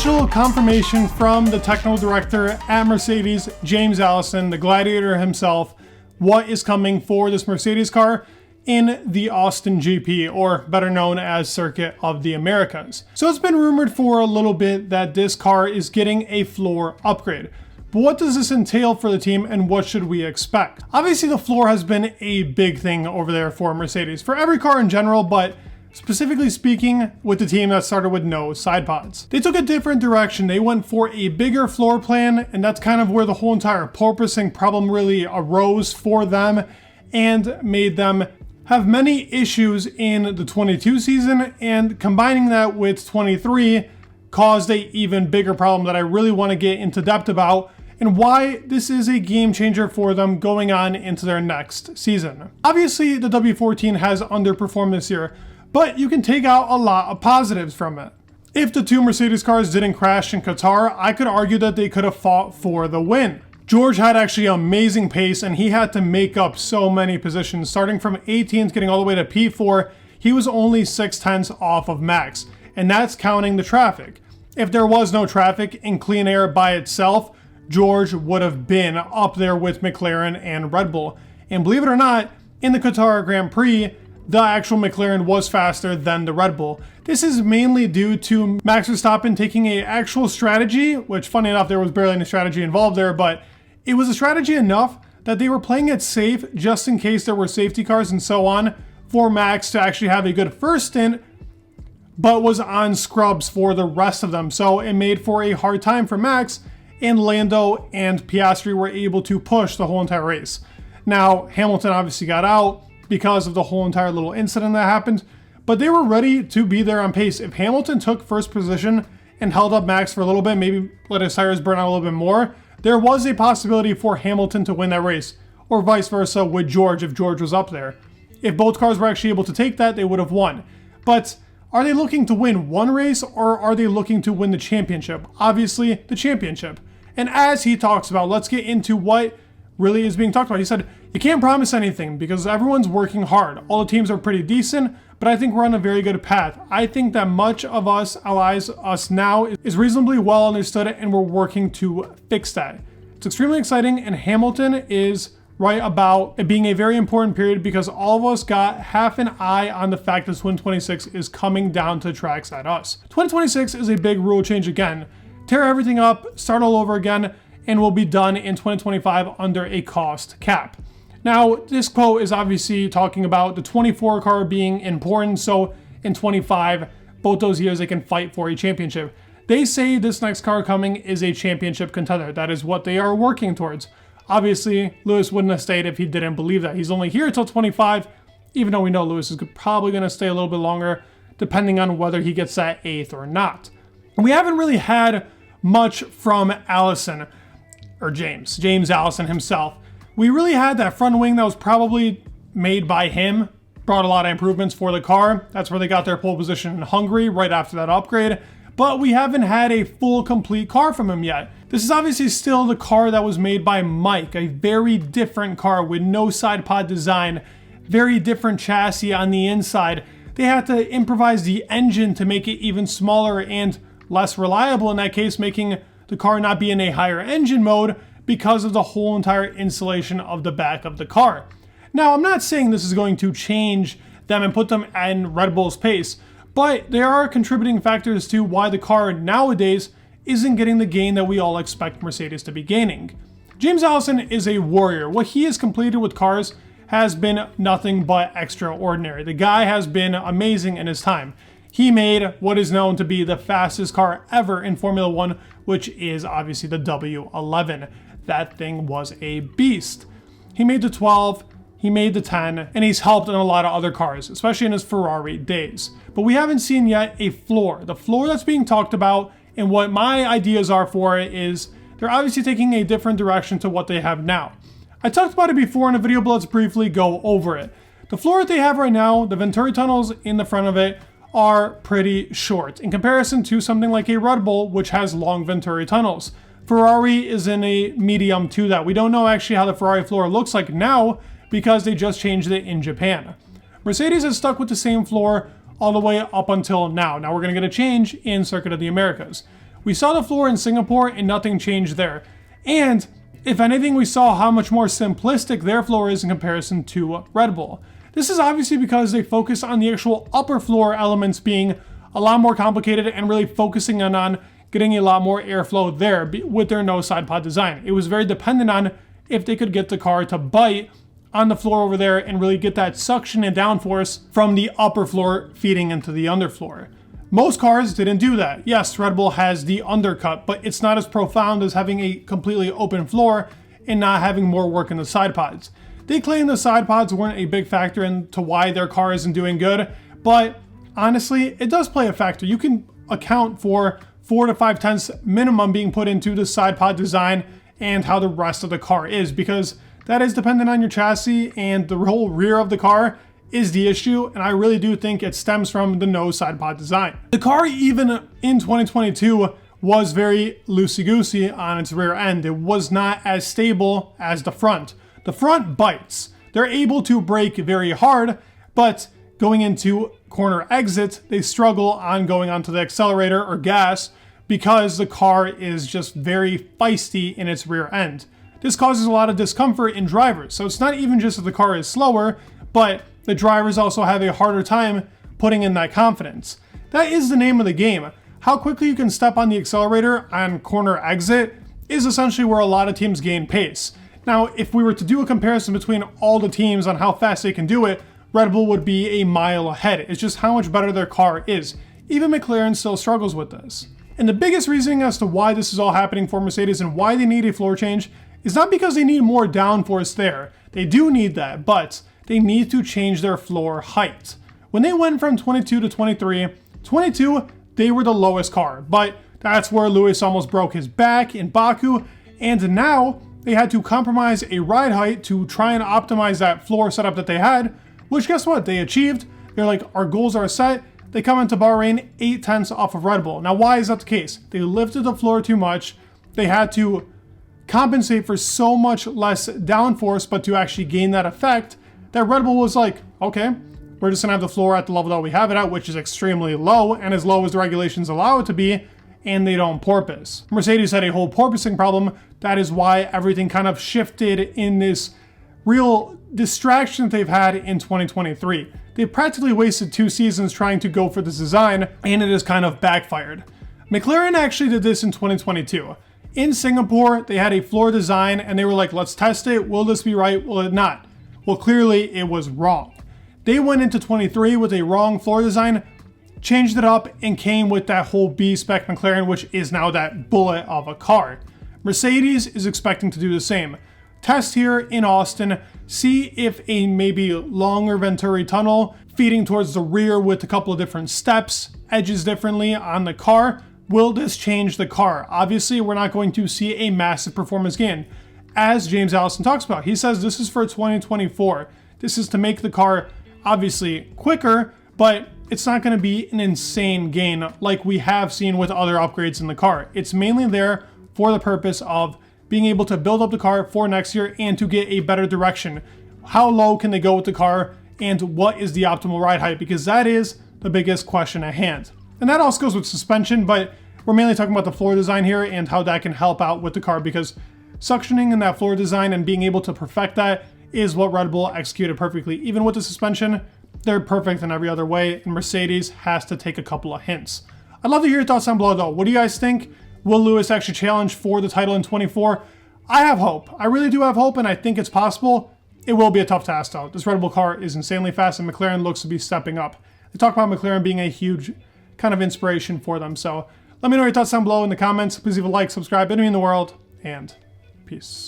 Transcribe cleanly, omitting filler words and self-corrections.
official confirmation from the technical director at Mercedes, James Allison, the gladiator himself, what is coming for this Mercedes car in the Austin GP, or better known as Circuit of the Americas. So it's been rumored for a little bit that this car is getting a floor upgrade. But what does this entail for the team and what should we expect? Obviously the floor has been a big thing over there for Mercedes, for every car in general, but specifically speaking with the team that started with no side pods. They took a different direction. They went for a bigger floor plan, and that's kind of where the whole entire porpoising problem really arose for them and made them have many issues in the 22 season, and combining that with 23 caused a even bigger problem that I really want to get into depth about and why this is a game changer for them going on into their next season. Obviously the W14 has underperformed this year, but you can take out a lot of positives from it. If the two Mercedes cars didn't crash in Qatar, I could argue that they could have fought for the win. George had actually amazing pace, and he had to make up so many positions. Starting from 18th, getting all the way to P4, he was only 6/10 off of Max, and that's counting the traffic. If there was no traffic in clean air by itself, George would have been up there with McLaren and Red Bull. And believe it or not, in the Qatar Grand Prix, the actual McLaren was faster than the Red Bull. This is mainly due to Max Verstappen taking an actual strategy, which funny enough, there was barely any strategy involved there, but it was a strategy enough that they were playing it safe just in case there were safety cars and so on for Max to actually have a good first stint, but was on scrubs for the rest of them. So it made for a hard time for Max, and Lando and Piastri were able to push the whole entire race. Now, Hamilton obviously got out because of the whole entire little incident that happened, but they were ready to be there on pace. If Hamilton took first position and held up Max for a little bit, maybe let his tires burn out a little bit more, there was a possibility for Hamilton to win that race, or vice versa with George if George was up there. If both cars were actually able to take that, they would have won. But are they looking to win one race, or are they looking to win the championship? Obviously, the championship. And as he talks about, let's get into what really is being talked about. He said, you can't promise anything because everyone's working hard. All the teams are pretty decent, but I think we're on a very good path. I think that much of us now is reasonably well understood, and we're working to fix that. It's extremely exciting, and Hamilton is right about it being a very important period because all of us got half an eye on the fact that 2026 is coming down to tracks at us. 2026 is a big rule change again. Tear everything up, start all over again, and will be done in 2025 under a cost cap. Now, this quote is obviously talking about the 24 car being important, so in 25, both those years they can fight for a championship. They say this next car coming is a championship contender. That is what they are working towards. Obviously, Lewis wouldn't have stayed if he didn't believe that. He's only here until 25, even though we know Lewis is probably going to stay a little bit longer, depending on whether he gets that 8th or not. We haven't really had much from Allison, or James Allison himself. We really had that front wing that was probably made by him, brought a lot of improvements for the car. That's where they got their pole position in Hungary right after that upgrade. But we haven't had a full complete car from him yet. This is obviously still the car that was made by Mike, a very different car with no side pod design, very different chassis on the inside. They had to improvise the engine to make it even smaller and less reliable in that case, making the car not be in a higher engine mode because of the whole entire insulation of the back of the car. Now, I'm not saying this is going to change them and put them in Red Bull's pace, but there are contributing factors to why the car nowadays isn't getting the gain that we all expect Mercedes to be gaining. James Allison is a warrior. What he has completed with cars has been nothing but extraordinary. The guy has been amazing in his time. He made what is known to be the fastest car ever in Formula One, which is obviously the W11. That thing was a beast. He made the 12, he made the 10, and he's helped in a lot of other cars, especially in his Ferrari days. But we haven't seen yet a floor. The floor that's being talked about, and what my ideas are for it, is they're obviously taking a different direction to what they have now. I talked about it before in a video, but let's briefly go over it. The floor that they have right now, the Venturi tunnels in the front of it, are pretty short in comparison to something like a Red Bull, which has long Venturi tunnels. Ferrari is in a medium to that. We don't know actually how the Ferrari floor looks like now because they just changed it in Japan. Mercedes has stuck with the same floor all the way up until now. Now we're going to get a change in Circuit of the Americas. We saw the floor in Singapore and nothing changed there. And if anything, we saw how much more simplistic their floor is in comparison to Red Bull. This is obviously because they focus on the actual upper floor elements being a lot more complicated and really focusing on getting a lot more airflow there with their no side pod design. It was very dependent on if they could get the car to bite on the floor over there and really get that suction and downforce from the upper floor feeding into the underfloor. Most cars didn't do that. Yes, Red Bull has the undercut, but it's not as profound as having a completely open floor and not having more work in the side pods. They claim the side pods weren't a big factor into why their car isn't doing good, but honestly, it does play a factor. You can account for 4 to 5 tenths minimum being put into the side pod design and how the rest of the car is, because that is dependent on your chassis, and the whole rear of the car is the issue, and I really do think it stems from the no side pod design. The car, even in 2022, was very loosey-goosey on its rear end. It was not as stable as the front. The front bites. They're able to brake very hard, but going into corner exits, they struggle on going onto the accelerator or gas because the car is just very feisty in its rear end. This causes a lot of discomfort in drivers. So it's not even just that the car is slower, but the drivers also have a harder time putting in that confidence. That is the name of the game. How quickly you can step on the accelerator on corner exit is essentially where a lot of teams gain pace. Now, if we were to do a comparison between all the teams on how fast they can do it, Red Bull would be a mile ahead. It's just how much better their car is. Even McLaren still struggles with this. And the biggest reason as to why this is all happening for Mercedes and why they need a floor change is not because they need more downforce there. They do need that, but they need to change their floor height. When they went from 22 to 23, 22, they were the lowest car, but that's where Lewis almost broke his back in Baku, and now they had to compromise a ride height to try and optimize that floor setup that they had, which guess what? They achieved. They're like, our goals are set. They come into Bahrain 8 tenths off of Red Bull. Now, why is that the case? They lifted the floor too much. They had to compensate for so much less downforce, but to actually gain that effect, that Red Bull was like, okay, we're just gonna have the floor at the level that we have it at, which is extremely low, and as low as the regulations allow it to be, and they don't porpoise. Mercedes had a whole porpoising problem. That is why everything kind of shifted in this real distraction that they've had in 2023. They practically wasted 2 seasons trying to go for this design, and it has kind of backfired. McLaren actually did this in 2022. In Singapore, they had a floor design, and they were like, let's test it. Will this be right? Will it not? Well, clearly it was wrong. They went into 23 with a wrong floor design, changed it up, and came with that whole B-spec McLaren, which is now that bullet of a car. Mercedes is expecting to do the same. Test here in Austin, see if a maybe longer Venturi tunnel feeding towards the rear with a couple of different steps, edges differently on the car. Will this change the car? Obviously, we're not going to see a massive performance gain. As James Allison talks about, he says this is for 2024. This is to make the car obviously quicker, but it's not going to be an insane gain like we have seen with other upgrades in the car. It's mainly there for the purpose of being able to build up the car for next year and to get a better direction. How low can they go with the car, and what is the optimal ride height? Because that is the biggest question at hand. And that also goes with suspension, but we're mainly talking about the floor design here and how that can help out with the car, because suctioning in that floor design and being able to perfect that is what Red Bull executed perfectly. Even with the suspension, they're perfect in every other way, and Mercedes has to take a couple of hints. I'd love to hear your thoughts down below though. What do you guys think? Will Lewis actually challenge for the title in 24? I have hope. I really do have hope, and I think it's possible. It will be a tough task though. This Red Bull car is insanely fast, and McLaren looks to be stepping up. They talk about McLaren being a huge kind of inspiration for them. So let me know your thoughts down below in the comments. Please leave a like, subscribe, enemy in the world, and peace.